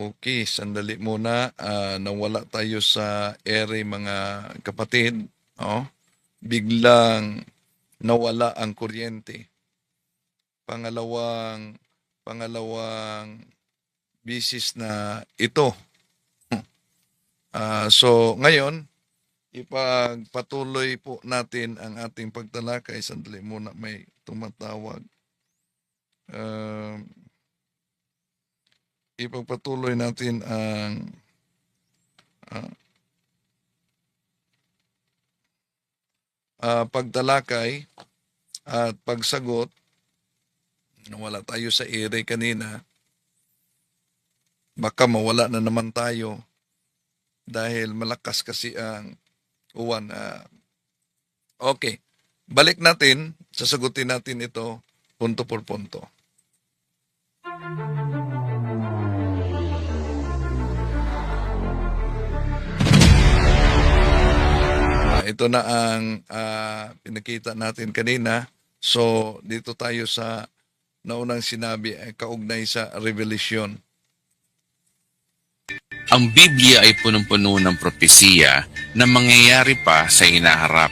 Okay, sandali muna. Nawala tayo sa ere mga kapatid. Oh. Biglang nawala ang kuryente. Pangalawang bisis na ito. So ngayon, ipagpatuloy po natin ang ating pagtalakay. Sandali muna, may tumatawag. Ipagpatuloy natin ang pagtalakay at pagsagot. Nawala tayo sa ere kanina. Baka mawala na naman tayo dahil malakas kasi ang uwan. Okay, balik natin, sasagutin natin ito punto por punto. Ito na ang pinakita natin kanina. So, dito tayo sa naunang sinabi ay kaugnay sa Revelation. Ang Biblia ay punong-puno ng propesiya na mangyayari pa sa hinaharap.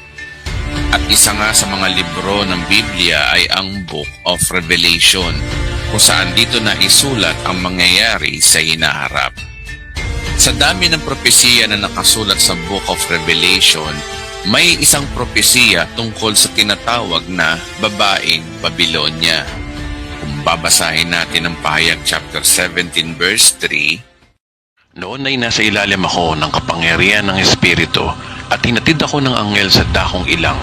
At isa nga sa mga libro ng Biblia ay ang Book of Revelation, kung saan dito na isulat ang mangyayari sa hinaharap. Sa dami ng propesiya na nakasulat sa Book of Revelation, may isang propesiya tungkol sa tinatawag na babaeng Babilonya. Kung babasahin natin ang Pahayag chapter 17 verse 3, "Noon ay nasa ilalim ako ng kapangyarihan ng Espiritu at hinatid ako ng anghel sa dakong ilang.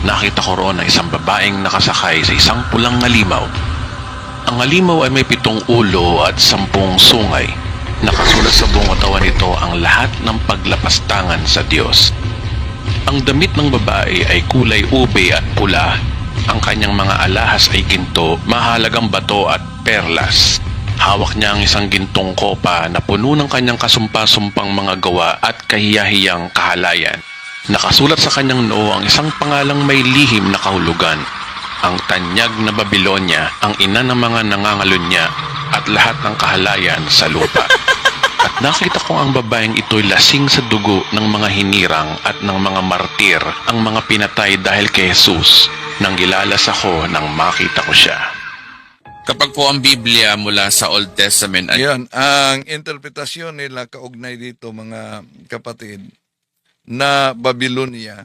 Nakita ko roon na isang babaeng nakasakay sa isang pulang halimaw. Ang halimaw ay may 7 ulo at 10 sungay. Nakasulat sa buong katawan nito ang lahat ng paglapastangan sa Diyos. Ang damit ng babae ay kulay ube at pula. Ang kanyang mga alahas ay ginto, mahalagang bato at perlas. Hawak niya ang isang gintong kopa na puno ng kanyang kasumpa-sumpang mga gawa at kahiyahiyang kahalayan. Nakasulat sa kanyang noo ang isang pangalang may lihim na kahulugan, ang tanyag na Babilonya, ang ina ng mga nangangalunya at lahat ng kahalayan sa lupa. At nakita ko ang babaeng ito'y lasing sa dugo ng mga hinirang at ng mga martir, ang mga pinatay dahil kay Jesus. Nang gilalas ako nang makita ko siya." Kapag po ang Biblia mula sa Old Testament ay Ayan, ang interpretasyon nila kaugnay dito mga kapatid na Babylonia,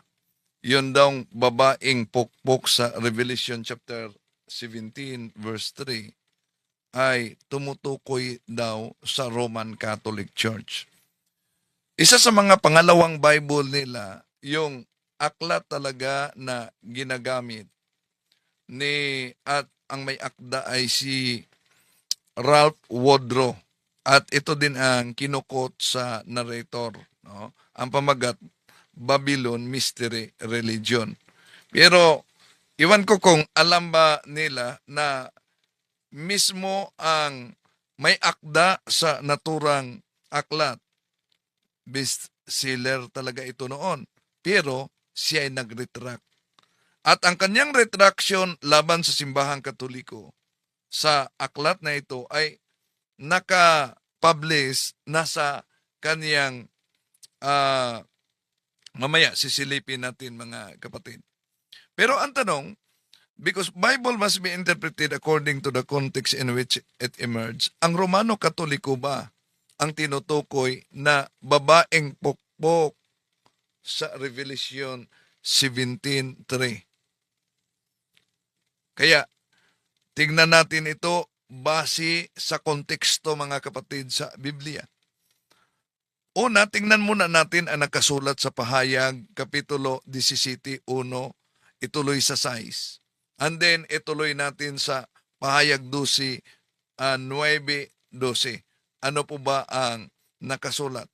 yun daw babaeng pukpok sa Revelation chapter 17 verse 3 ay tumutukoy daw sa Roman Catholic Church. Isa sa mga pangalawang Bible nila, yung aklat talaga na ginagamit at ang may akda ay si Ralph Wodrow. At ito din ang kinukot sa narrator. No? Ang pamagat, Babylon Mystery Religion. Pero, iwan ko kung alam ba nila na mismo ang may akda sa naturang aklat. Bestseller talaga ito noon. Pero, siya ay nag-retract. At ang kanyang retraction laban sa simbahang Katoliko sa aklat na ito ay naka-publish na sa kaniyang mamaya sisilipin natin mga kapatid. Pero ang tanong, because Bible must be interpreted according to the context in which it emerged, ang Romano Katoliko ba ang tinutukoy na babaeng pukpok sa Revelation 17:3? Kaya, tignan natin ito base sa konteksto mga kapatid sa Biblia. Una, tingnan muna natin ang nakasulat sa Pahayag, Kapitulo 17:1, ituloy sa 6. And then, ituloy natin sa Pahayag 12, 9:12. Ano po ba ang nakasulat?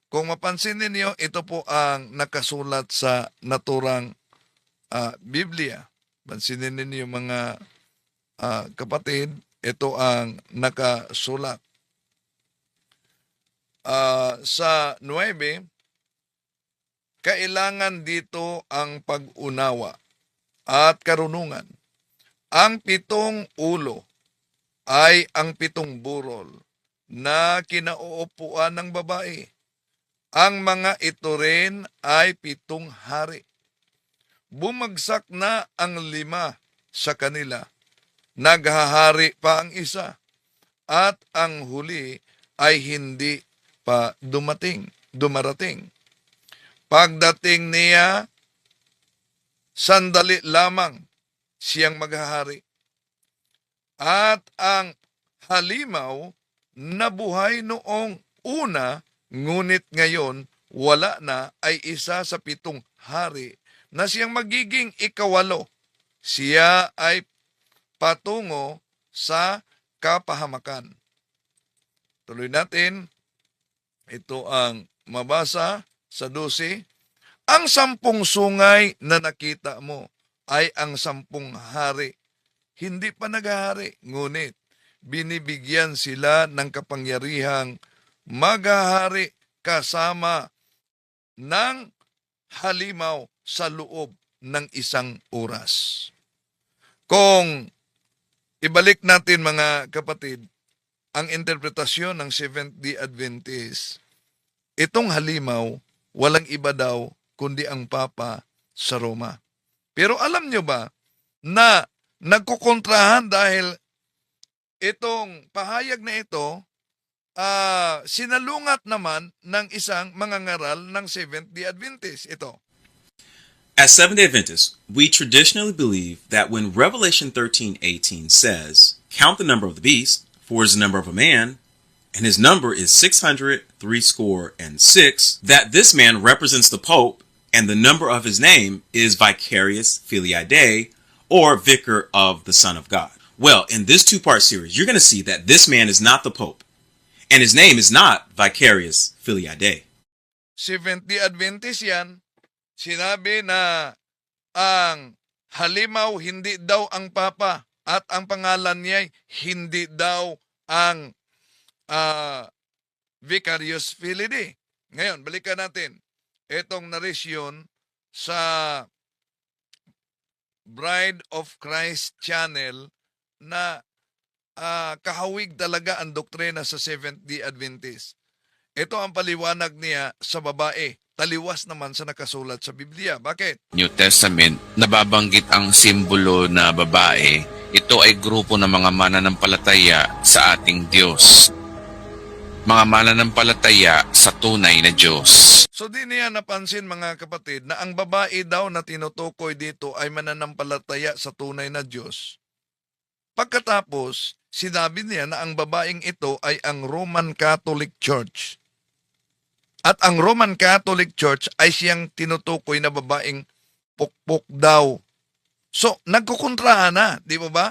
Kung mapansin ninyo, ito po ang nakasulat sa naturang Biblia. Pansinin ninyo mga kapatid, ito ang nakasulat. Sa 9, kailangan dito ang pag-unawa at karunungan. Ang 7 ulo ay ang 7 burol na kinauupuan ng babae. Ang mga ito rin ay 7 hari. Bumagsak na ang 5 sa kanila. Naghahari pa ang isa. At ang huli ay hindi pa dumarating. Pagdating niya, sandali lamang siyang maghahari. At ang halimaw nabuhay noong una, ngunit ngayon wala na, ay isa sa 7 hari na siyang magiging ikawalo. Siya ay patungo sa kapahamakan. Tuloy natin. Ito ang mabasa sa 12. Ang 10 sungay na nakita mo ay ang 10 hari. Hindi pa naghahari, ngunit binibigyan sila ng kapangyarihang maghahari kasama ng halimaw sa loob ng 1 oras. Kung ibalik natin mga kapatid, ang interpretasyon ng Seventh-day Adventist, itong halimaw, walang iba daw kundi ang Papa sa Roma. Pero alam nyo ba na nagkukontrahan dahil itong pahayag na ito, sinalungat naman ng isang mangangaral ng Seventh-day Adventist. Ito. As Seventh-day Adventists, we traditionally believe that when Revelation 13:18 says, "Count the number of the beast, for it is the number of a man, and his number is 666," that this man represents the Pope, and the number of his name is Vicarious Filii Dei, or Vicar of the Son of God. Well, in this 2-part series, you're going to see that this man is not the Pope, and his name is not Vicarious Filii Dei. Seventh-day Adventist yan. Sinabi na ang halimaw hindi daw ang Papa at ang pangalan niya hindi daw ang Vicarious Filii Dei. Ngayon, balikan natin itong narration sa Bride of Christ channel na kahawig talaga ang doktrina sa Seventh-day Adventist. Ito ang paliwanag niya sa babae. Taliwas naman sa nakasulat sa Biblia. Bakit? New Testament, nababanggit ang simbolo na babae. Ito ay grupo ng mga mananampalataya sa ating Diyos. Mga mananampalataya sa tunay na Diyos. So di niya napansin mga kapatid na ang babae daw na tinutukoy dito ay mananampalataya sa tunay na Diyos. Pagkatapos, sinabi niya na ang babaeng ito ay ang Roman Catholic Church. At ang Roman Catholic Church ay siyang tinutukoy na babaeng pukpok daw. So, nagkukontrahan na, di ba ba?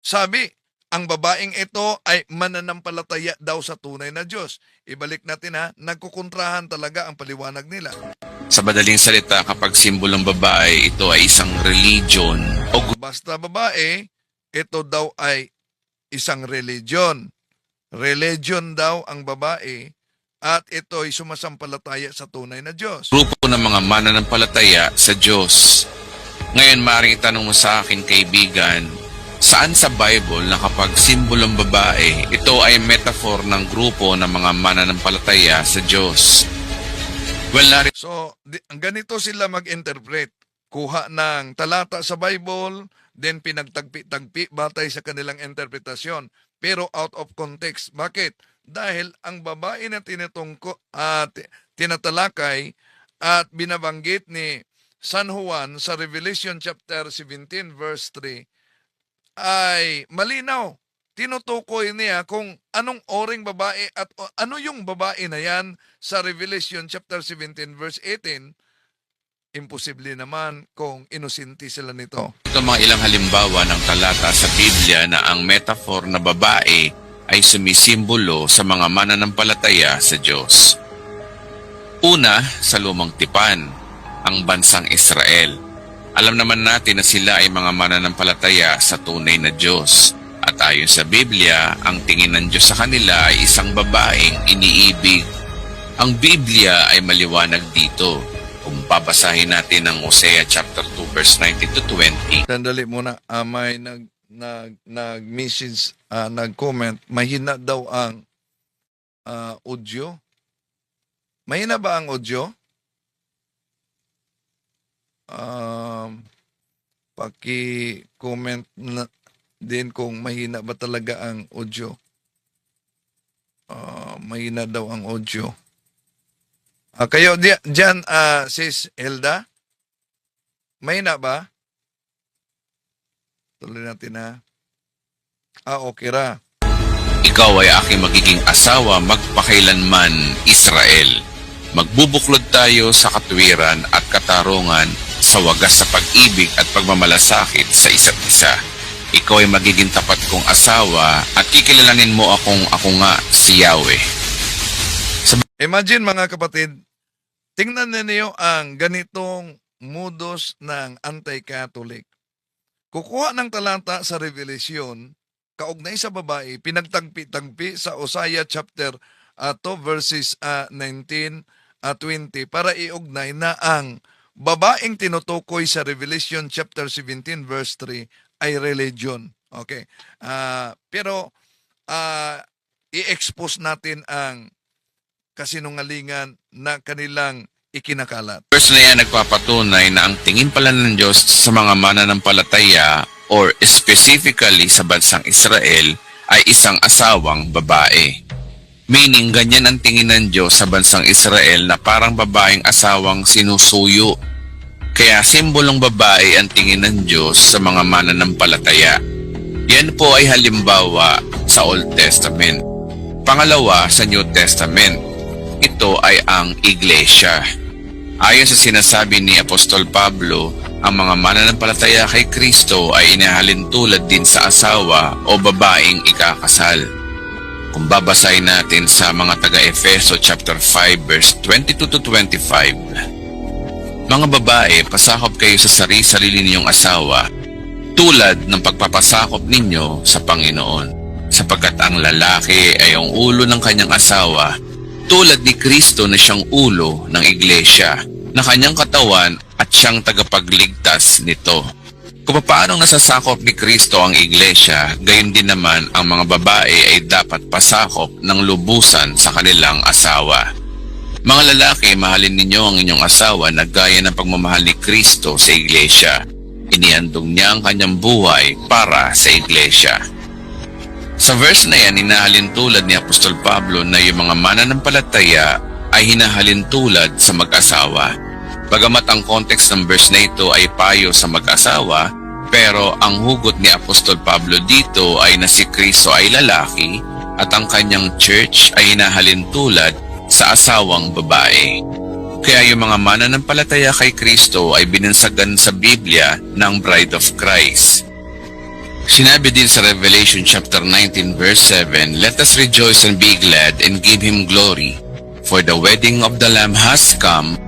Sabi, ang babaeng ito ay mananampalataya daw sa tunay na Diyos. Ibalik natin ha, nagkukontrahan talaga ang paliwanag nila. Sa madaling salita, kapag simbolong babae, ito ay isang religion o Basta babae, ito daw ay isang religion. Religion daw ang babae at ito ay sumasampalataya sa tunay na Diyos. grupo ng mga mananampalataya sa Diyos. Ngayon, maaaring itanong mo sa akin, kaibigan, saan sa Bible na kapag simbolong babae, ito ay metaphor ng grupo ng mga mananampalataya sa Diyos? Well, So, ganito sila mag-interpret. Kuha ng talata sa Bible, then pinagtagpi-tagpi batay sa kanilang interpretasyon. Pero out of context. Bakit? Dahil ang babae na tinatalakay at binabanggit ni San Juan sa Revelation chapter 17 verse 3 ay malinaw. Tinutukoy niya kung anong oring babae at ano yung babae na yan sa Revelation chapter 17 verse 18. Imposible naman kung inusinti sila nito. ito mga ilang halimbawa ng talata sa Biblia na ang metaphor na babae ay sumisimbolo sa mga mananampalataya sa Diyos. Una, sa Lumang Tipan, ang bansang Israel. Alam naman natin na sila ay mga mananampalataya sa tunay na Diyos. At ayon sa Biblia, ang tingin ng Diyos sa kanila ay isang babaeng iniibig. Ang Biblia ay maliwanag dito. Kung babasahin natin ang Hosea chapter 2 verse 19 to 20, Sandali muna, may nag-message, nag-comment, mahina daw ang audio. Mahina ba ang audio? Paki-comment na din kung mahina ba talaga ang audio. Mahina daw ang audio. Kayo dyan, sis Hilda? Mahina ba? Tuloy natin ha. Okay ra. Ikaw ay aking magiging asawa magpakailanman, Israel. Magbubuklod tayo sa katwiran at katarungan sa wagas sa pag-ibig at pagmamalasakit sa isa't isa. Ikaw ay magiging tapat kong asawa at kikilalanin mo ako nga si Yahweh. Imagine mga kapatid, tingnan ninyo ang ganitong modus ng anti-Catholic. Kukuha ng talata sa Revelation, kaugnay sa babae, pinagtagpi-tagpi sa Hosea chapter 2 verses 19 20 para iugnay na ang babaeng tinutukoy sa Revelation chapter 17 verse 3 ay religion. Okay. Pero i-expose natin ang kasinungalingan na kanilang ikinakalat. Verse na yan nagpapatunay na ang tingin pala ng Diyos sa mga mananampalataya or specifically sa bansang Israel ay isang asawang babae. Meaning, ganyan ang tingin ng Diyos sa bansang Israel na parang babaeng asawang sinusuyo. Kaya simbolong babae ang tingin ng Diyos sa mga mananampalataya. Yan po ay halimbawa sa Old Testament. Pangalawa, sa New Testament, ito ay ang iglesia. Ayon sa sinasabi ni Apostol Pablo, ang mga mananampalataya kay Kristo ay inahalin tulad din sa asawa o babaeng ikakasal. Kung babasahin natin sa mga taga-Efeso chapter 5 verse 22 to 25, mga babae, pasakop kayo sa sarili ninyong asawa tulad ng pagpapasakop ninyo sa Panginoon, sapagkat ang lalaki ay ang ulo ng kanyang asawa tulad ni Kristo na siyang ulo ng iglesia, na kanyang katawan at siyang tagapagligtas nito. Kung paanong nasasakop ni Kristo ang iglesia, gayon din naman ang mga babae ay dapat pasakop ng lubusan sa kanilang asawa. Mga lalaki, mahalin ninyo ang inyong asawa na gaya ng pagmamahal ni Kristo sa iglesia. Inihandog niya ang kanyang buhay para sa iglesia. Sa verse na yan, hinahalin tulad ni Apostol Pablo na yung mga mananampalataya ay hinahalin tulad sa mag-asawa. Bagamat ang context ng verse na ito ay payo sa mag-asawa, pero ang hugot ni Apostol Pablo dito ay na si Kristo ay lalaki at ang kanyang church ay hinahalin tulad sa asawang babae. Kaya yung mga mananampalataya kay Kristo ay binansagan sa Biblia ng Bride of Christ. Sinabi din sa Revelation chapter 19 verse 7, "Let us rejoice and be glad and give Him glory, for the wedding of the Lamb has come,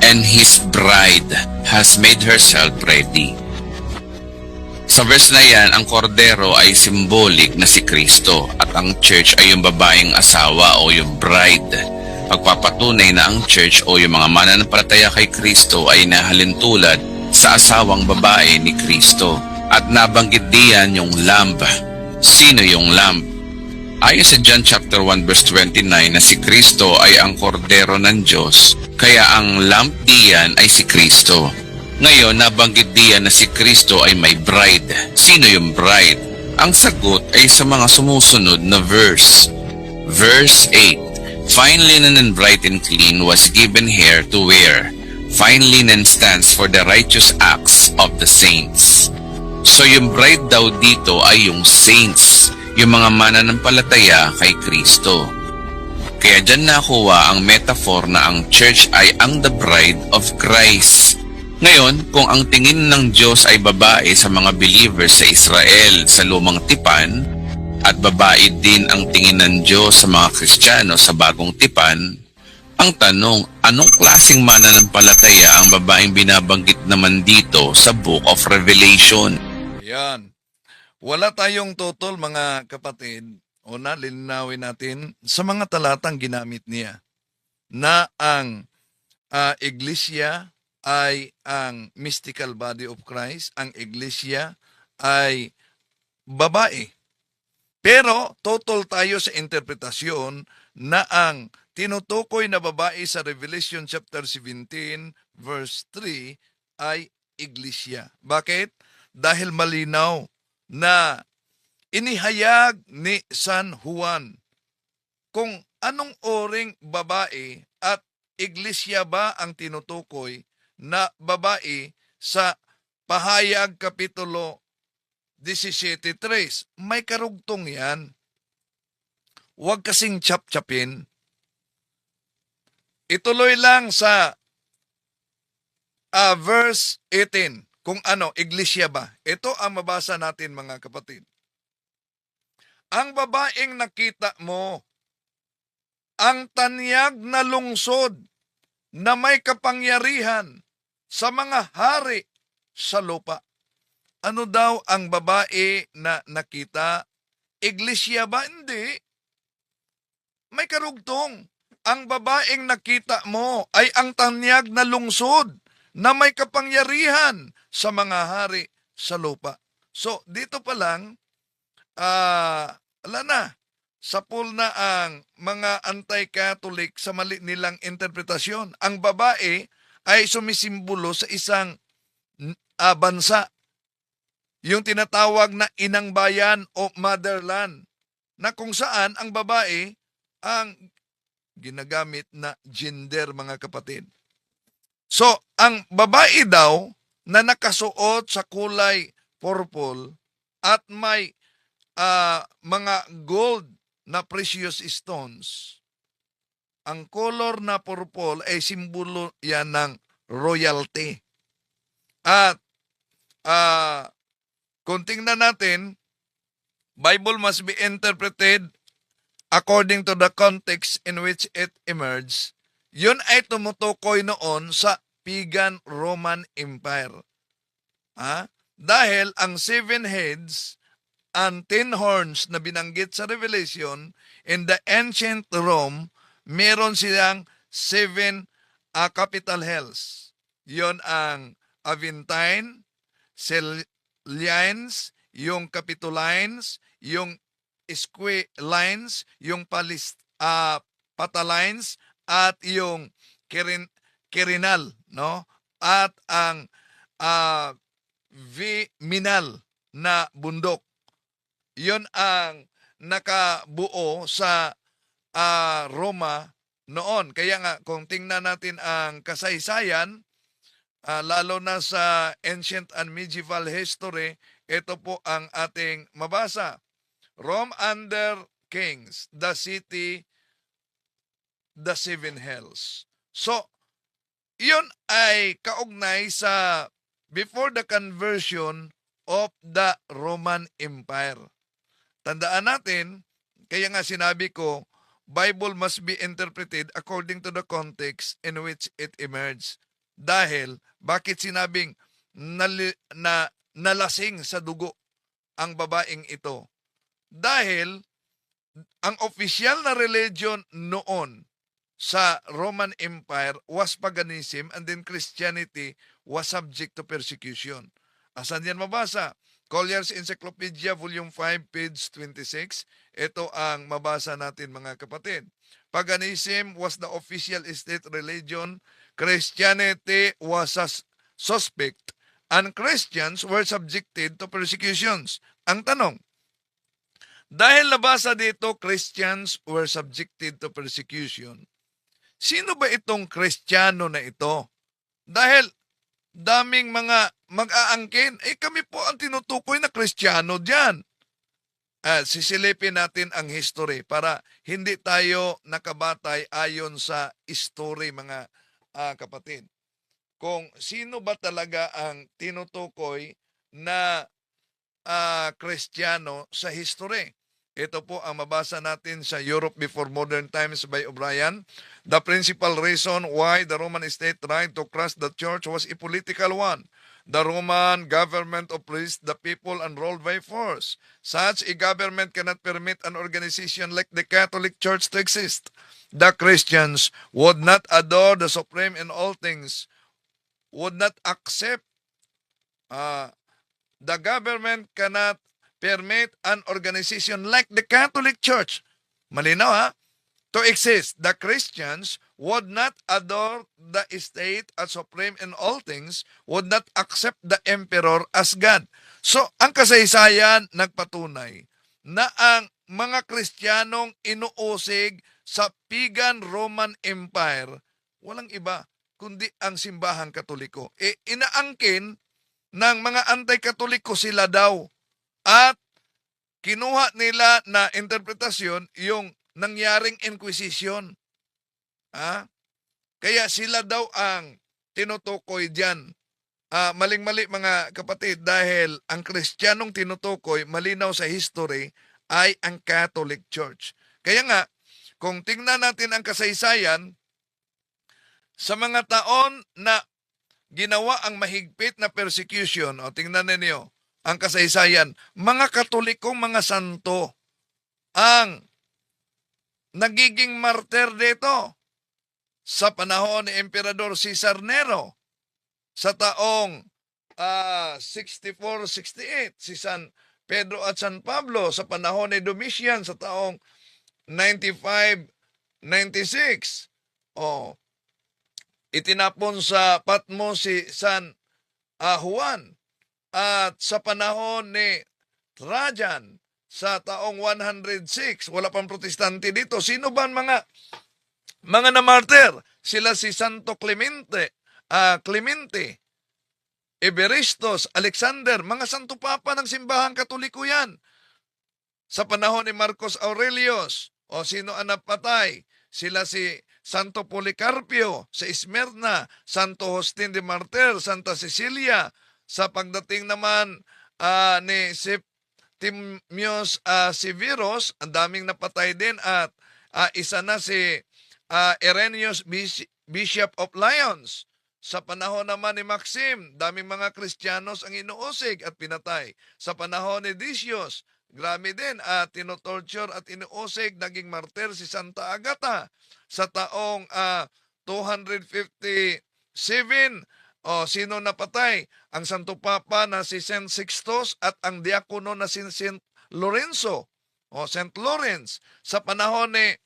and His bride has made herself ready." Sa verse na yan, ang kordero ay symbolic na si Kristo at ang church ay yung babaeng asawa o yung bride. Pagpapatunay na ang church o yung mga mananampalataya kay Kristo ay nahalin tulad sa asawang babae ni Kristo. At nabanggit diyan yung lamb. Sino yung lamb? Ayon sa John chapter 1 verse 29 na si Kristo ay ang kordero ng Diyos, kaya ang lamb diyan ay si Kristo. Ngayon, nabanggit diyan na si Kristo ay may bride. Sino yung bride? Ang sagot ay sa mga sumusunod na verse. Verse 8, "Fine linen and bright and clean was given her to wear. Fine linen stands for the righteous acts of the saints." So yung bride daw dito ay yung saints, yung mga mananampalataya kay Kristo. Kaya dyan nakuha ang metaphor na ang church ay ang the bride of Christ. Ngayon, kung ang tingin ng Diyos ay babae sa mga believers sa Israel sa lumang tipan, at babae din ang tingin ng Diyos sa mga Kristiyano sa bagong tipan, ang tanong, anong klaseng mananampalataya ang babaeng binabanggit naman dito sa Book of Revelation? Yan. Wala tayong tutol mga kapatid. Una, lilinawin natin sa mga talatang ginamit niya na ang iglesia ay ang mystical body of Christ, ang iglesia ay babae. Pero total tayo sa interpretasyon na ang tinutukoy na babae sa Revelation chapter 17 verse 3 ay iglesia. Bakit? Dahil malinaw na inihayag ni San Juan kung anong oring babae at iglesia ba ang tinutukoy na babae sa Pahayag Kapitulo 17:3. May karugtong yan. Huwag kasing chap-chapin. Ituloy lang sa verse 18. Kung ano, iglesia ba? Ito ang mabasa natin mga kapatid. Ang babaeng nakita mo, ang tanyag na lungsod na may kapangyarihan sa mga hari sa lupa. Ano daw ang babae na nakita? Iglesia ba? Hindi. May karugtong. Ang babaeng nakita mo ay ang tanyag na lungsod na may kapangyarihan sa mga hari sa lupa. So, dito pa lang, sapul na ang mga anti-Catholic sa mali nilang interpretasyon. Ang babae ay sumisimbolo sa isang bansa. Yung tinatawag na inang bayan o motherland, na kung saan ang babae ang ginagamit na gender, mga kapatid. So, ang babae daw na nakasuot sa kulay purple at may mga gold na precious stones, ang color na purple ay simbolo yan ng royalty. At kung tingnan natin, Bible must be interpreted according to the context in which it emerged. Yun ay tumutukoy noon sa pagan Roman Empire. Dahil ang 7 heads and 10 horns na binanggit sa Revelation, in the ancient Rome, meron silang 7 capital hells. Yun ang Aventine, Lines, yung Capitolines, yung Esquilines, yung Patalines, at yung Quirinal, no? At ang Viminal na bundok. Yun ang nakabuo sa Roma noon. Kaya nga, kung tingnan natin ang kasaysayan, lalo na sa ancient and medieval history, ito po ang ating mabasa. Rome under kings, the city, the 7 hells. So, yun ay kaugnay sa before the conversion of the Roman Empire. Tandaan natin, kaya nga sinabi ko, Bible must be interpreted according to the context in which it emerged. Dahil, bakit sinabing nalasing sa dugo ang babaeng ito? Dahil, ang official na religion noon sa Roman Empire was paganism, and then Christianity was subject to persecution. Asan yan mabasa? Collier's Encyclopedia, Volume 5, page 26. Ito ang mabasa natin, mga kapatid. Paganism was the official state religion. Christianity was suspect, and Christians were subjected to persecutions. Ang tanong, dahil nabasa dito, Christians were subjected to persecution, sino ba itong Kristiyano na ito? Dahil daming mga mag-aangkin, kami po ang tinutukoy na Kristiyano dyan. Sisilipin natin ang history para hindi tayo nakabatay ayon sa history, mga kapatid. Kung sino ba talaga ang tinutukoy na Kristiyano sa history. Ito po ang mabasa natin sa Europe Before Modern Times by O'Brien. The principal reason why the Roman state tried to crush the church was a political one. The Roman government oppressed the people and ruled by force. Such a government cannot permit an organization like the Catholic Church to exist. The Christians would not adore the supreme in all things, would not accept the government cannot permit an organization like the Catholic Church, malinaw ha, to exist. The Christians would not adore the state as supreme in all things, would not accept the emperor as God. So, ang kasaysayan nagpatunay na ang mga Kristiyanong inuusig sa pagan Roman Empire, walang iba kundi ang simbahang Katoliko. Inaangkin ng mga anti-Katoliko sila daw at kinuha nila na interpretasyon yung nangyaring Inquisition. Kaya sila daw ang tinutukoy diyan. Maling-mali mga kapatid, dahil ang Kristiyanong tinutukoy, malinaw sa history, ay ang Catholic Church. Kaya nga, kung tingnan natin ang kasaysayan, sa mga taon na ginawa ang mahigpit na persecution, o tingnan ninyo ang kasaysayan, mga Katolikong mga santo ang nagiging martir dito sa panahon ni Emperador Cesar Nero sa taong 64-68, si San Pedro at San Pablo sa panahon ni Domitian sa taong 95-96. Itinapon sa Patmos si San Juan, at sa panahon ni Trajan sa taong 106, wala pang protestante dito. Sino ba ang mga namartir? Sila si Santo Clemente, Eberistos, Alexander, mga santo papa ng simbahang Katoliko yan. Sa panahon ni Marcos Aurelius, sino ang napatay? Sila si Santo Policarpio sa Smyrna, Santo Justin de Martir, Santa Cecilia. Sa pagdating naman ni Septimius Severus, ang daming napatay din, at isa na si Irenaeus, Bishop of Lyons. Sa panahon naman ni Maxim, daming mga Kristiyanos ang inuusig at pinatay. Sa panahon ni Decius, grabe din, tinotorture at inuusig, naging martir si Santa Agata. Sa taong 257, sino napatay? Ang Santo Papa na si Saint Sixtus at ang diakono na si Saint Lorenzo, Saint Lawrence. Sa panahon ni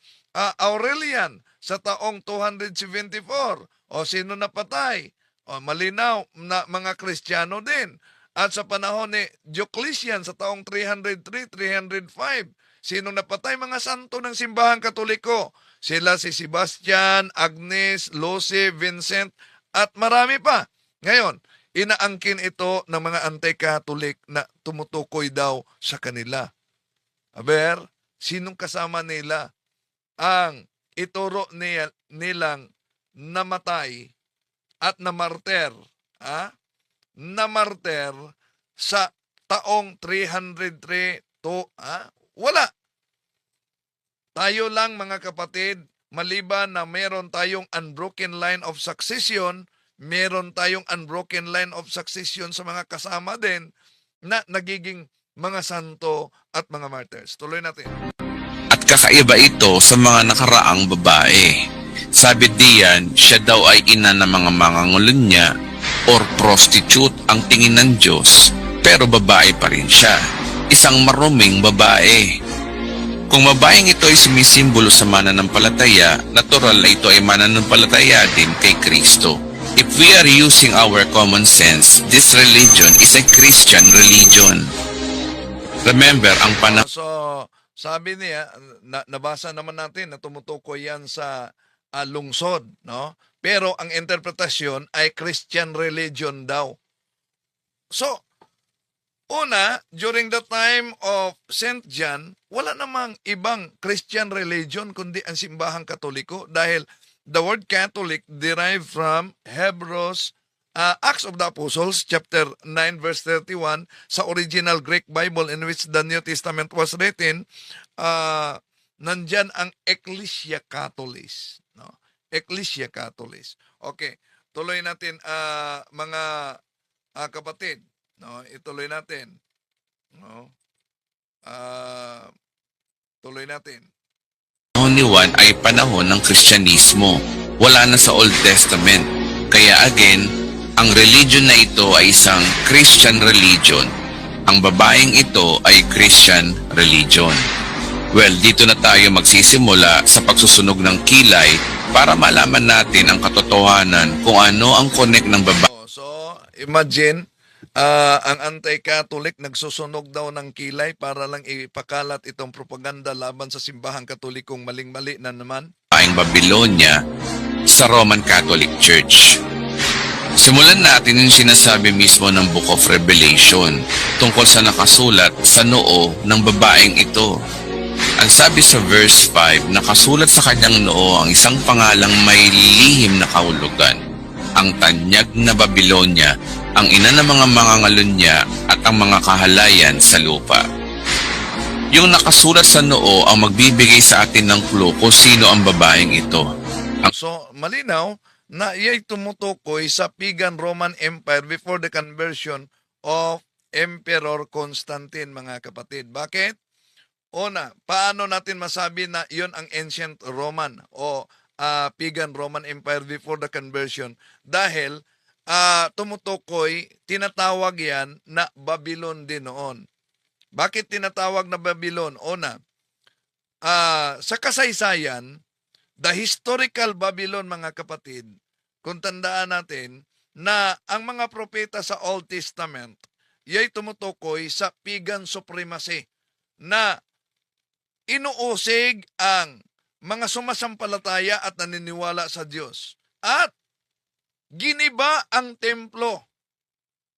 Aurelian, sa taong 274, sino napatay? Malinaw na mga Kristiyano din. At sa panahon ni Diocletian sa taong 303-305, sino napatay? Mga santo ng simbahang Katoliko. Sila si Sebastian, Agnes, Lucy, Vincent, at marami pa. Ngayon, inaangkin ito ng mga anti-Catholic na tumutukoy daw sa kanila. Aber, sinong kasama nila ang ituro nilang namatay at namartir, namartir sa taong 303 to, wala. Tayo lang mga kapatid, maliban na meron tayong unbroken line of succession, meron tayong unbroken line of succession sa mga kasama din na nagiging mga santo at mga martyrs. Tuloy natin. At kakaiba ito sa mga nakaraang babae. Sabi diyan, siya daw ay ina ng mga mangangulunya or prostitute ang tingin ng Diyos, pero babae pa rin siya. Isang maruming babae. Kung babaeng ito ay sumisimbolo sa mananampalataya, natural na ito ay mananampalataya din kay Kristo. If we are using our common sense, this religion is a Christian religion. Remember, ang panahon... So, sabi niya, nabasa naman natin na tumutukoy yan sa lungsod, no? Pero ang interpretasyon ay Christian religion daw. So, una, during the time of St. John, wala namang ibang Christian religion kundi ang simbahang Katoliko, dahil the word Catholic derived from Hebrews, Acts of the Apostles, chapter 9, verse 31, sa original Greek Bible in which the New Testament was written, nandyan ang Ecclesia Catholis. No? Ecclesia Catholis. Okay, tuloy natin mga kapatid. No, ituloy natin. No? Tuloy natin. Panahon ni Juan ay panahon ng Kristyanismo. Wala na sa Old Testament. Kaya again, ang religion na ito ay isang Christian religion. Ang babaeng ito ay Christian religion. Well, dito na tayo magsisimula sa pagsusunog ng kilay para malaman natin ang katotohanan kung ano ang connect ng babae. So, imagine, ang anti-Catholic nagsusunog daw ng kilay para lang ipakalat itong propaganda laban sa simbahang Katolikong maling-mali na naman. Babylonia sa Roman Catholic Church. Simulan natin yung sinasabi mismo ng Book of Revelation tungkol sa nakasulat sa noo ng babaeng ito. Ang sabi sa verse 5, nakasulat sa kanyang noo ang isang pangalang may lihim na kahulugan, ang tanyag na Babylonia, ang ina ng mga mangangalunya at ang mga kahalayan sa lupa. Yung nakasulat sa noo ang magbibigay sa atin ng clue kung sino ang babaeng ito. So, malinaw na iya'y tumutukoy sa pagan Roman Empire before the conversion of Emperor Constantine, mga kapatid. Bakit? Una, paano natin masabi na iyon ang ancient Roman o pagan Roman Empire before the conversion? Dahil tumutukoy, tinatawag yan na Babylon din noon. Bakit tinatawag na Babylon? Una, sa kasaysayan, the historical Babylon, mga kapatid, kung tandaan natin na ang mga propeta sa Old Testament, iya'y tumutukoy sa pagan supremacy na inuusig ang mga sumasampalataya at naniniwala sa Diyos. At giniba ang templo.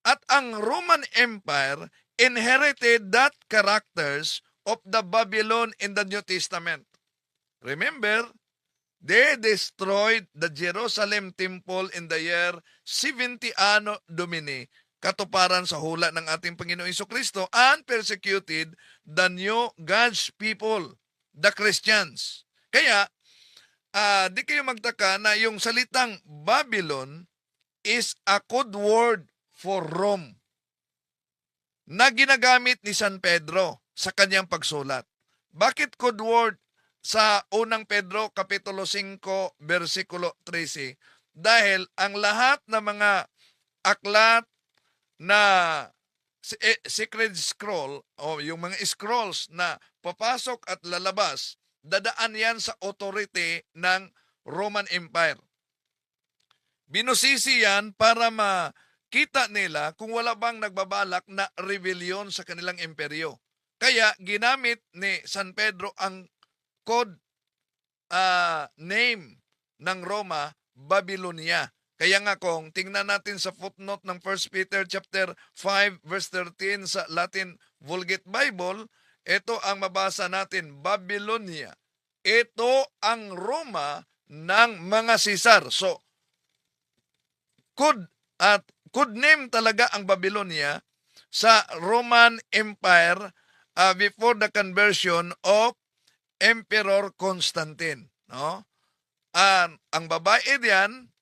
At ang Roman Empire inherited that characters of the Babylon in the New Testament. Remember, they destroyed the Jerusalem temple in the year 70 Anno Domini, katuparan sa hula ng ating Panginoong Jesucristo, and persecuted the new God's people, the Christians. Kaya, di kayo magtaka na yung salitang Babylon is a code word for Rome na ginagamit ni San Pedro sa kanyang pagsulat. Bakit code word sa unang Pedro, Kapitulo 5, versikulo 13? Dahil ang lahat ng mga aklat na secret scroll o yung mga scrolls na papasok at lalabas, dadaan yan sa authority ng Roman Empire. Binusisi yan para makita nila kung wala bang nagbabalak na rebellion sa kanilang imperyo. Kaya ginamit ni San Pedro ang code name ng Roma, Babylonia. Kaya nga kung tingnan natin sa footnote ng 1 Peter chapter 5 verse 13 sa Latin Vulgate Bible, ito ang mabasa natin, Babylonia. Ito ang Roma ng mga Caesar. So, could name talaga ang Babylonia sa Roman Empire before the conversion of Emperor Constantine. No? Ang babae diyan,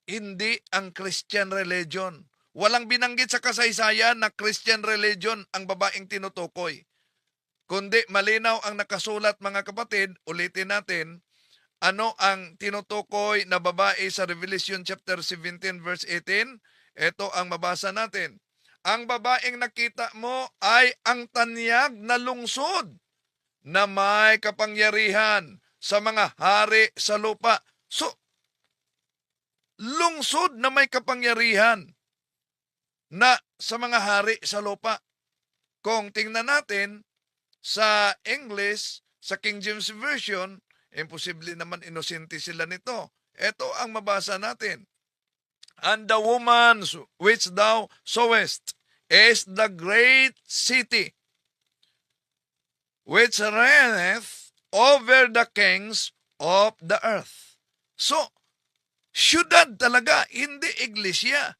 hindi ang Christian religion. Walang binanggit sa kasaysayan na Christian religion ang babaeng tinutukoy. Kundi malinaw ang nakasulat, mga kapatid, ulitin natin, ano ang tinutukoy na babae sa Revelation chapter 17 verse 18? Ito ang mabasa natin. Ang babaeng nakita mo ay ang tanyag na lungsod na may kapangyarihan sa mga hari sa lupa. So, lungsod na may kapangyarihan na sa mga hari sa lupa. Kung tingnan natin sa English, sa King James Version, imposible naman inosente sila nito. Ito ang mabasa natin. And the woman which thou sawest is the great city, which reigneth over the kings of the earth. So, syudad talaga, hindi iglesia.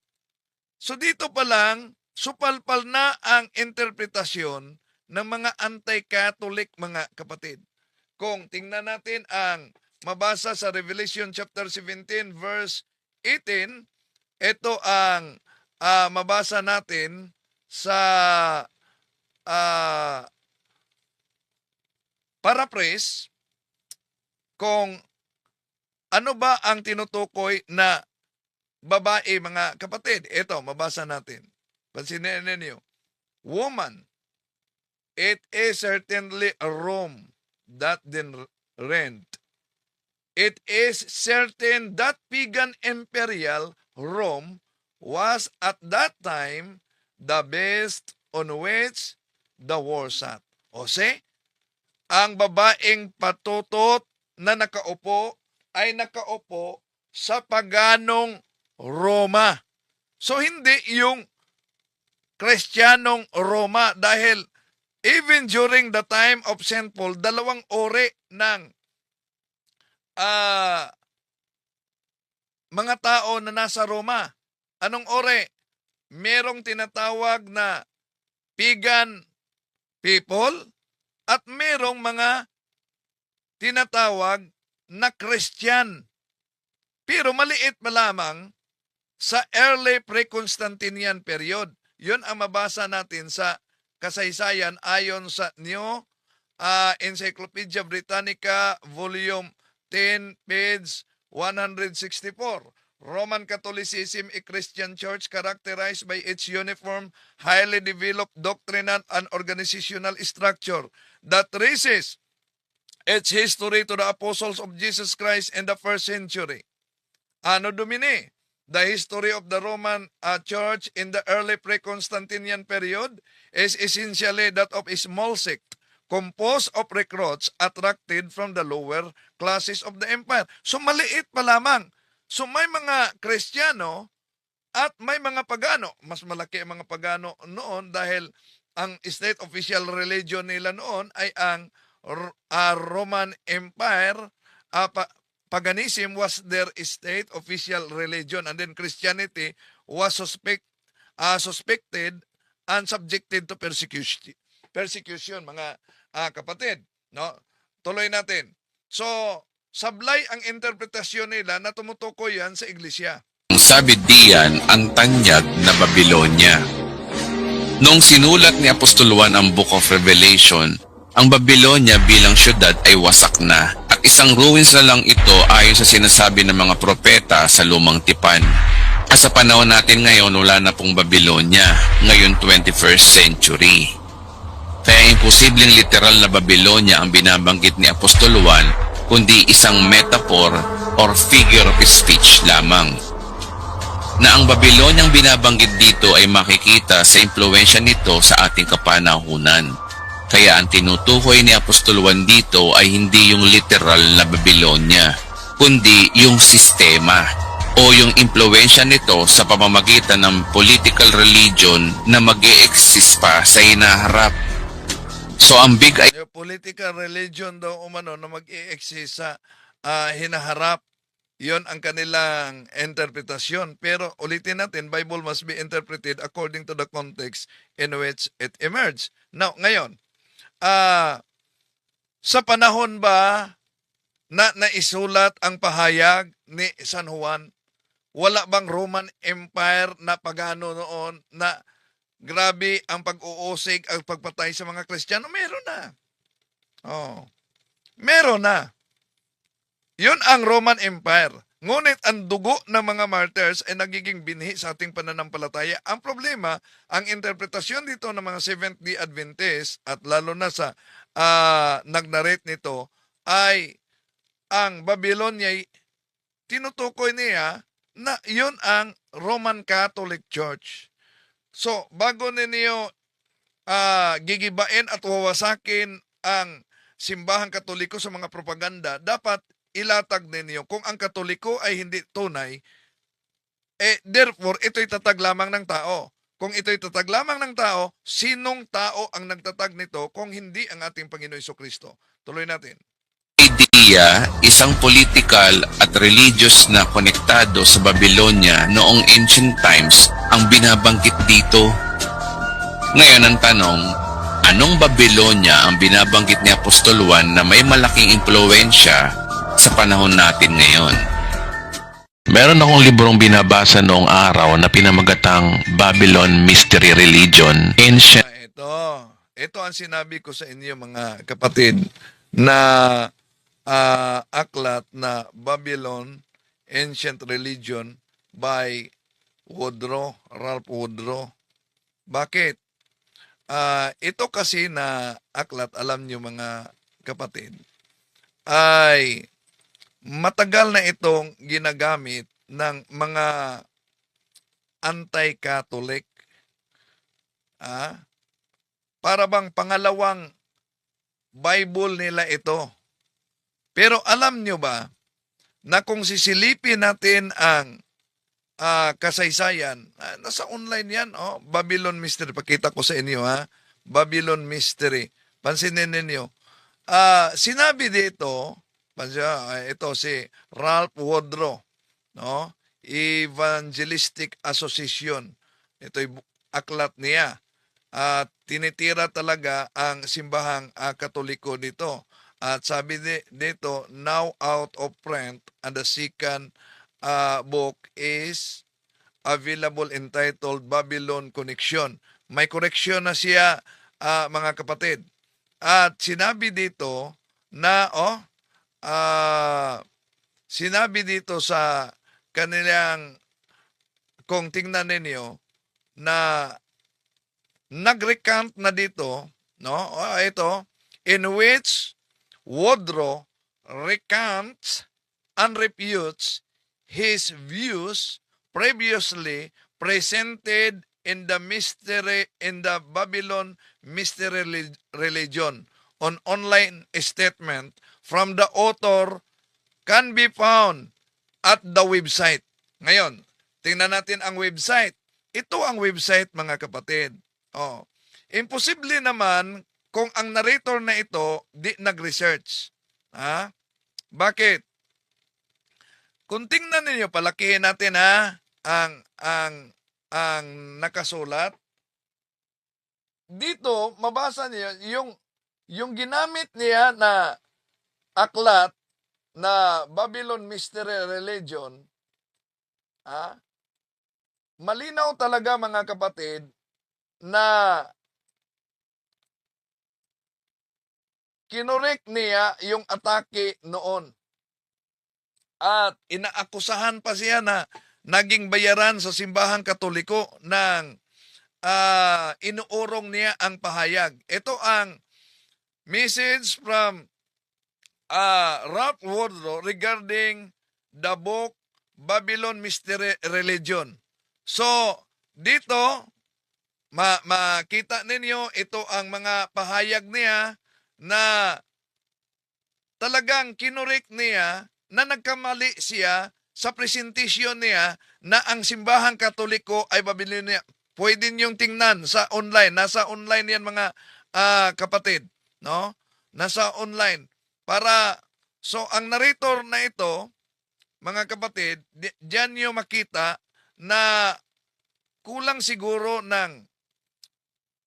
So dito pa lang, supalpal na ang interpretasyon ng mga anti-Catholic, mga kapatid. Kung tingnan natin ang mabasa sa Revelation chapter 17 verse 18, ito ang mabasa natin sa paraphrase kung ano ba ang tinutukoy na babae, mga kapatid. Ito, mabasa natin. Pansinin ninyo. woman. It is certainly Rome that then reigned. It is certain that pagan imperial Rome was at that time the base on which the war sat. O see, ang babaeng patutot na nakaupo ay nakaupo sa paganong Roma. So hindi yung Kristiyanong Roma dahil even during the time of St. Paul, dalawang uri ng mga tao na nasa Roma. Anong uri? Merong tinatawag na pagan people at merong mga tinatawag na Christian. Pero maliit pa lamang sa early pre-Constantinian period. Yun ang mabasa natin sa kasaysayan ayon sa New Encyclopedia Britannica Volume 10, page 164. Roman Catholicism, a Christian church characterized by its uniform, highly developed doctrinal and organizational structure that traces its history to the apostles of Jesus Christ in the first century. Anno Domini, the history of the Roman Church in the early pre-Constantinian period is essentially that of a small sect composed of recruits attracted from the lower classes of the empire. So maliit pa lamang. So may mga Kristiyano at may mga pagano. Mas malaki ang mga pagano noon dahil ang state official religion nila noon ay ang Roman Empire. Paganism was their state official religion, and then Christianity was suspected and subjected to persecution, mga kapatid. No? Tuloy natin. So, sablay ang interpretasyon nila na tumutukoy yan sa iglesia. Ang sabi diyan ang tanyag na Babylonia. Noong sinulat ni Apostol Juan ang Book of Revelation, ang Babylonia bilang syudad ay wasak na at isang ruins na lang ito ayon sa sinasabi ng mga propeta sa lumang tipan. Sa panahon natin ngayon, wala na pong Babylonia, ngayon 21st century. Kaya imposibleng literal na Babylonia ang binabanggit ni Apostol Juan, kundi isang metaphor or figure of speech lamang. Na ang Babyloniang binabanggit dito ay makikita sa impluwensya nito sa ating kapanahunan. Kaya ang tinutukoy ni Apostol Juan dito ay hindi yung literal na Babylonia, kundi yung sistema o yung impluwensya nito sa pamamagitan ng political religion na mag-e-exist pa sa hinaharap. So ang big Yung political religion daw umano na mag-i-exist sa hinaharap, yon ang kanilang interpretasyon. Pero ulitin natin, Bible must be interpreted according to the context in which it emerged. Now, ngayon, sa panahon ba na naisulat ang pahayag ni San Juan, wala bang Roman Empire na pagano noon na grabe ang pag-uusig at pagpatay sa mga Kristiyano? Meron na. Oh. Meron na. Yun ang Roman Empire. Ngunit ang dugo ng mga martyrs ay nagiging binhi sa ating pananampalataya. Ang problema, ang interpretasyon dito ng mga Seventh-day Adventists at lalo na sa nag-narrate nito ay ang Babylonia, tinutukoy niya na yun ang Roman Catholic Church. So, bago ninyo gigibain at wawasakin ang simbahang Katoliko sa mga propaganda, dapat ilatag ninyo kung ang Katoliko ay hindi tunay, therefore, ito'y tatag lamang ng tao. Kung ito'y tatag lamang ng tao, sinong tao ang nagtatag nito kung hindi ang ating Panginoon Jesucristo? Tuloy natin. idea, isang political at religious na konektado sa Babylonia noong ancient times ang binabanggit dito. Ngayon ang tanong, anong Babylonia ang binabanggit ni Apostol Juan na may malaking impluwensya sa panahon natin ngayon? Meron akong librong binabasa noong araw na pinamagatang Babylon Mystery Religion, Ancient. Ito ang sinabi ko sa inyo mga kapatid na aklat na Babylon Ancient Religion by Ralph Woodrow. Bakit? ito kasi na aklat, alam nyo mga kapatid, ay matagal na itong ginagamit ng mga anti-Catholic, para bang pangalawang Bible nila ito. Pero alam nyo ba na kung sisilipin natin ang kasaysayan, nasa online yan, Babylon Mystery. Pakita ko sa inyo, Babylon Mystery. Pansinin ninyo. Sinabi dito, ito si Ralph Woodrow, no? Evangelistic Association. Ito'y aklat niya. At tinitira talaga ang simbahang Katoliko dito. At sabi dito, now out of print, and the second book is available entitled Babylon Connection. May correction na siya, mga kapatid. At sinabi dito na, sinabi dito sa kanilang, kung tingnan ninyo, na nag-recount na dito, no? Ito, in which Woodrow recounts and refutes his views previously presented in the Babylon Mystery Religion on online statement from the author can be found at the website. Ngayon, tingnan natin ang website. Ito ang website, mga kapatid. Imposible naman kung ang narrator na ito di nag-research. Bakit? Kung tingnan ninyo, palakihin natin ang nakasulat. Dito, mabasa niyo yung ginamit niya na aklat na Babylon Mystery Religion. Malinaw talaga, mga kapatid, na kinorek niya yung atake noon. At inaakusahan pa siya na naging bayaran sa simbahang Katoliko ng inuurong niya ang pahayag. Ito ang message from Ralph Woodrow regarding the book Babylon Mystery Religion. So, dito, makita ninyo, ito ang mga pahayag niya na talagang kinurek niya na nagkamali siya sa presentasyon niya na ang simbahang Katoliko ay Babylonia. Pwede niyong tingnan sa online. Nasa online yan, mga kapatid. No? Nasa online. So ang narrator na ito, mga kapatid, diyan niyo makita na kulang siguro ng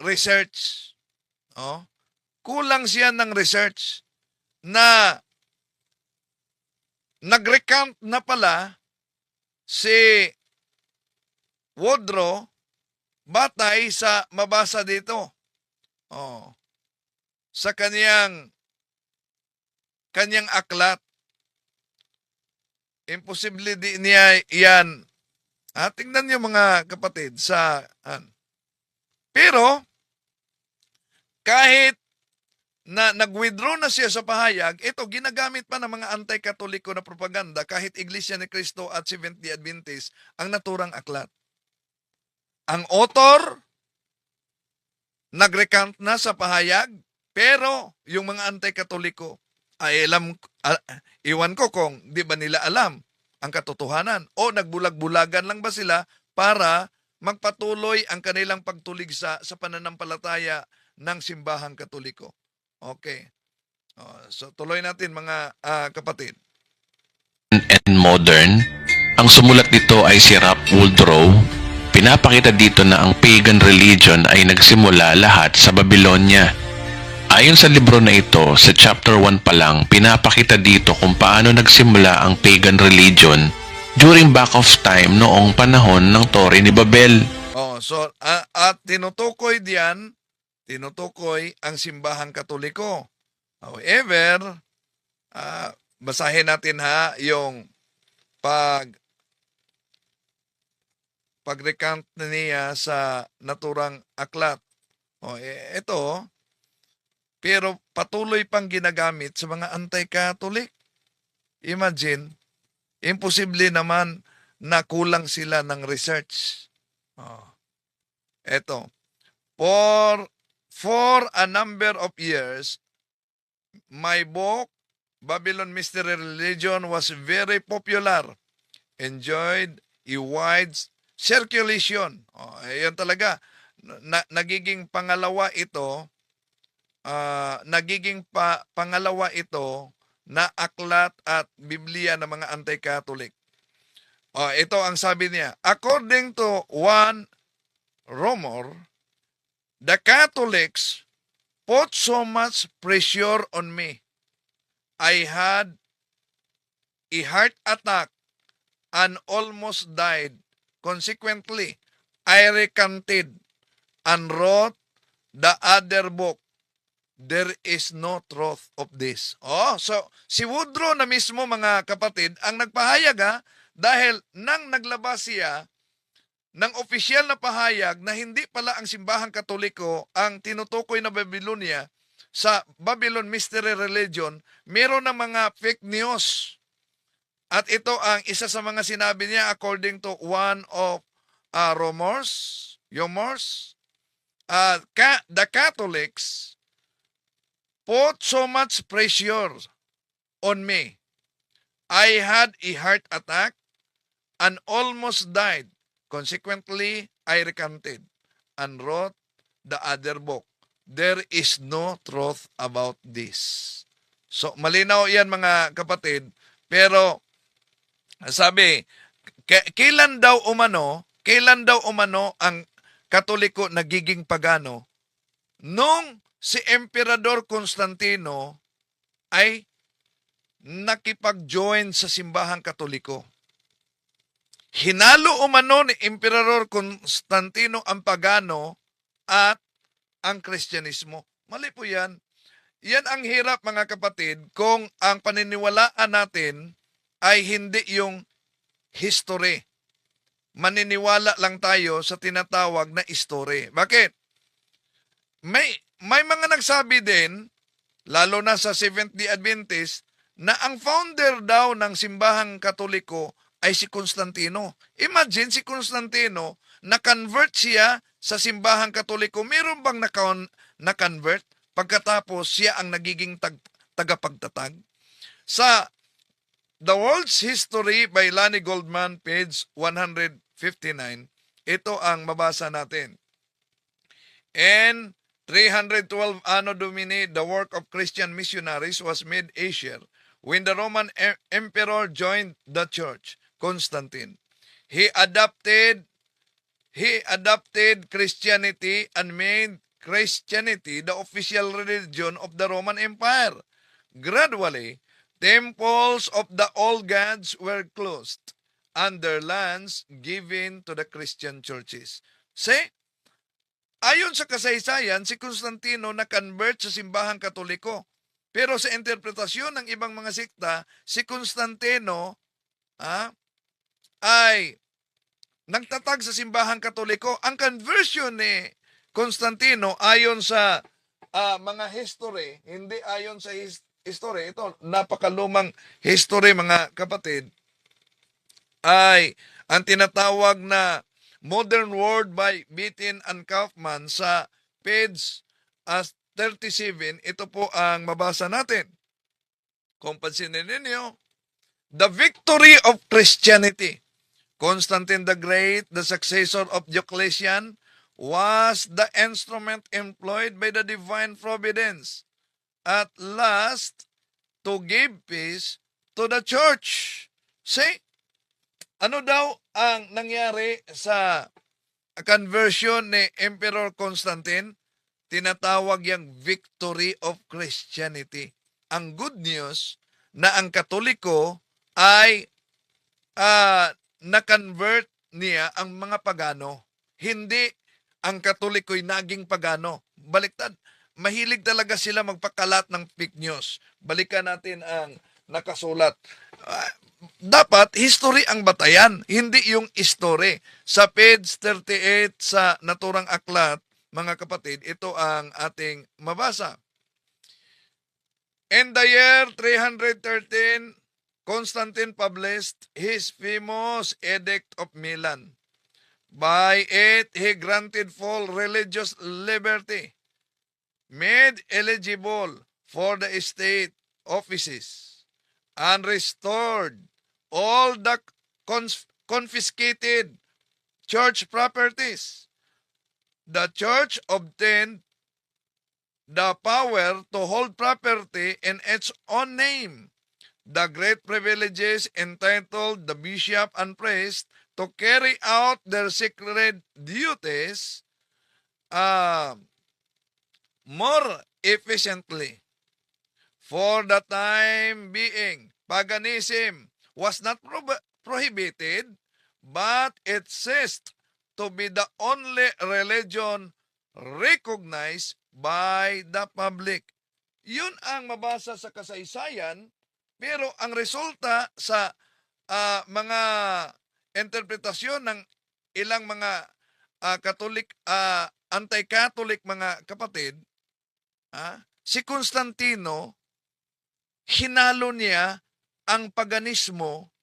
research. Kulang siya ng research na nag-recount na pala si Woodrow batay sa mabasa dito. Sa kanyang aklat. Imposible di niya yan. Tingnan niyo, mga kapatid, pero kahit na nag-withdraw na siya sa pahayag, ito ginagamit pa ng mga anti-Katoliko na propaganda kahit Iglesia ni Cristo at Seventh-day Adventist ang naturang aklat. Ang author nag-recount na sa pahayag, pero yung mga anti-Katoliko ay iwan ko kung di ba nila alam ang katotohanan o nagbulag-bulagan lang ba sila para magpatuloy ang kanilang pagtuligsa sa pananampalataya ng simbahang Katoliko. Okay. So tuloy natin, mga kapatid. And modern, ang sumulat dito ay si Ralph Woodrow. Pinapakita dito na ang pagan religion ay nagsimula lahat sa Babylonia. Ayon sa libro na ito, sa chapter 1 pa lang, pinapakita dito kung paano nagsimula ang pagan religion during back of time noong panahon ng Tore ni Babel. So at tinutukoy ang simbahang Katoliko. However, basahin natin yung pag-recount niya sa naturang aklat. Ito, pero patuloy pang ginagamit sa mga anti-Catholic. Imagine, imposible naman na kulang sila ng research. Oh, ito, for a number of years, my book, Babylon Mystery Religion, was very popular, enjoyed a wide circulation. Ayun talaga. Nagiging pangalawa ito, pangalawa ito na aklat at Biblia ng mga anti-Catholic. Ito ang sabi niya. According to one rumor, the Catholics put so much pressure on me. I had a heart attack and almost died. Consequently, I recanted and wrote the other book. There is no truth of this. So si Woodrow na mismo, mga kapatid, ang nagpahayag dahil nang naglabas siya ng opisyal na pahayag na hindi pala ang simbahang Katoliko ang tinutukoy na Babylonia sa Babylon Mystery Religion, meron na mga fake news. At ito ang isa sa mga sinabi niya according to one of rumors, the Catholics put so much pressure on me. I had a heart attack and almost died. Consequently, I recanted and wrote the other book. There is no truth about this. So, malinaw yan, mga kapatid. Pero, sabi, kailan daw umano ang Katoliko nagiging pagano? Nung si Emperador Constantino ay nakipag-join sa simbahang Katoliko. Hinalo umano ni Emperador Constantino ang pagano at ang Kristyanismo. Mali po yan. Yan ang hirap, mga kapatid, kung ang paniniwalaan natin ay hindi yung history. Maniniwala lang tayo sa tinatawag na history. Bakit? May mga nagsabi din, lalo na sa Seventh-day Adventist, na ang founder daw ng simbahang Katoliko ay si Constantino. Imagine si Constantino, na-convert siya sa simbahang Katoliko. Meron bang na-convert pagkatapos siya ang nagiging tagapagtatag? Sa The World's History by Lonnie Goldman, page 159, ito ang mabasa natin. In 312 Anno Domini, the work of Christian missionaries was made Asia when the Roman Emperor joined the church, Constantine. He adopted Christianity and made Christianity the official religion of the Roman Empire. Gradually, temples of the old gods were closed and their lands given to the Christian churches. See? Ayon sa kasaysayan, si Constantino na-convert sa simbahang Katoliko. Pero sa interpretasyon ng ibang mga sikta, si Constantino ay nagtatag sa simbahang Katoliko. Ang conversion ni Constantino ayon sa mga history, hindi ayon sa history, ito napakalumang history, mga kapatid, ay ang tinatawag na Modern World by Beaton and Kaufman sa page 37. Ito po ang mabasa natin. Kung pansinin ninyo, the victory of Christianity. Constantine the Great, the successor of Diocletian, was the instrument employed by the divine providence at last to give peace to the church. See? Ano daw ang nangyari sa conversion ni Emperor Constantine? Tinatawag yang victory of Christianity. Ang good news na ang Katoliko ay na-convert niya ang mga pagano. Hindi ang Katoliko'y naging pagano. Baliktad. Mahilig talaga sila magpakalat ng fake news. Balikan natin ang nakasulat. Dapat history ang batayan, hindi yung history. Sa page 38 sa naturang aklat, mga kapatid, ito ang ating mabasa. In the year 313, Constantine published his famous Edict of Milan. By it, he granted full religious liberty, made eligible for the state offices, and restored all the confiscated church properties. The church obtained the power to hold property in its own name. The great privileges entitled the bishop and priest to carry out their sacred duties more efficiently. For the time being, paganism was not prohibited, but it ceased to be the only religion recognized by the public. Yun ang mabasa sa kasaysayan, pero ang resulta sa mga interpretasyon ng ilang mga anti-Catholic mga kapatid, si Constantino, hinalo niya ang paganismo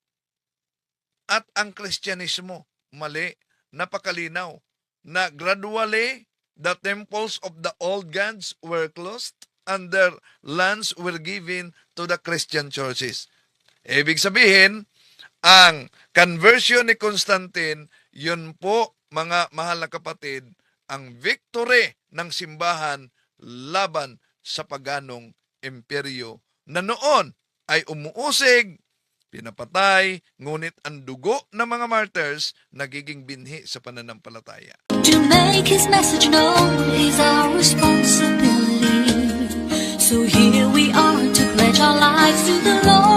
at ang Kristyanismo. Mali, napakalinaw na gradually the temples of the old gods were closed and their lands were given to the Christian churches. Ibig sabihin, ang conversion ni Constantine, yun po mga mahal na kapatid, ang victory ng simbahan laban sa paganong imperyo na noon ay umuusig, pinapatay, ngunit ang dugo ng mga martyrs nagiging binhi sa pananampalataya. To make his message known is our responsibility. So here we are to pledge our lives to the Lord.